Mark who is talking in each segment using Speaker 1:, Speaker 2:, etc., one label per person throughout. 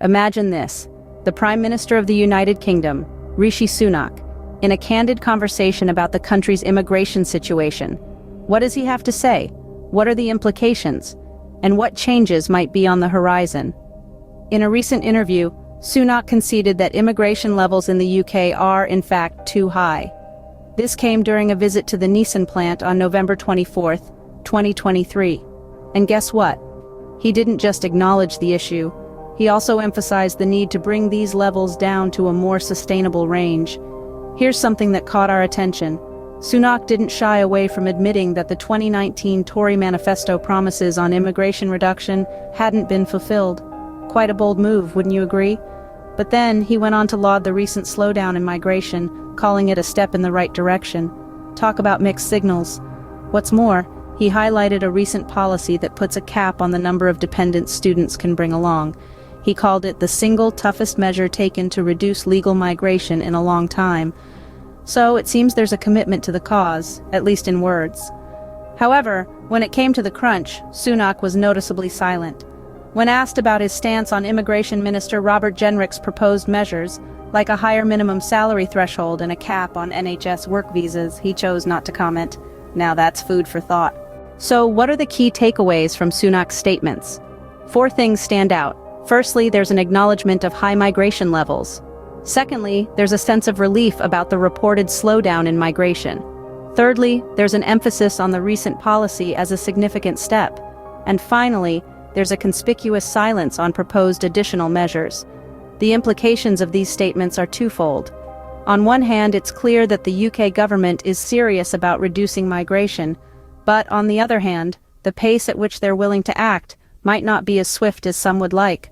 Speaker 1: Imagine this: the Prime Minister of the United Kingdom, Rishi Sunak, in a candid conversation about the country's immigration situation. What does he have to say? What are the implications? And what changes might be on the horizon? In a recent interview, Sunak conceded that immigration levels in the UK are, in fact, too high. This came during a visit to the Nissan plant on November 24, 2023. And guess what? He didn't just acknowledge the issue, he also emphasized the need to bring these levels down to a more sustainable range. Here's something that caught our attention. Sunak didn't shy away from admitting that the 2019 Tory manifesto promises on immigration reduction hadn't been fulfilled. Quite a bold move, wouldn't you agree? But then he went on to laud the recent slowdown in migration, calling it a step in the right direction. Talk about mixed signals. What's more, he highlighted a recent policy that puts a cap on the number of dependents students can bring along. He called it the single toughest measure taken to reduce legal migration in a long time. So it seems there's a commitment to the cause, at least in words. However, when it came to the crunch, Sunak was noticeably silent. When asked about his stance on Immigration Minister Robert Jenrick's proposed measures, like a higher minimum salary threshold and a cap on NHS work visas, he chose not to comment. Now that's food for thought. So what are the key takeaways from Sunak's statements? 4 things stand out. Firstly, there's an acknowledgement of high migration levels. Secondly, there's a sense of relief about the reported slowdown in migration. Thirdly, there's an emphasis on the recent policy as a significant step. And finally, there's a conspicuous silence on proposed additional measures. The implications of these statements are twofold. On one hand, it's clear that the UK government is serious about reducing migration, but on the other hand, the pace at which they're willing to act might not be as swift as some would like.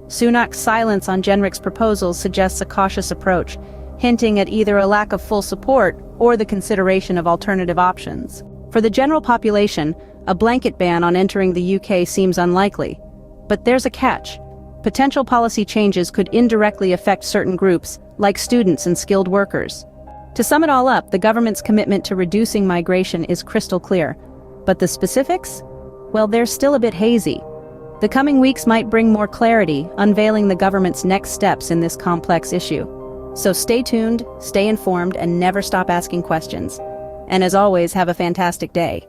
Speaker 1: Sunak's silence on Jenrick's proposals suggests a cautious approach, hinting at either a lack of full support or the consideration of alternative options. For the general population, a blanket ban on entering the UK seems unlikely. But there's a catch. Potential policy changes could indirectly affect certain groups, like students and skilled workers. To sum it all up, the government's commitment to reducing migration is crystal clear. But the specifics? Well, they're still a bit hazy. The coming weeks might bring more clarity, unveiling the government's next steps in this complex issue. So stay tuned, stay informed, and never stop asking questions. And as always, have a fantastic day.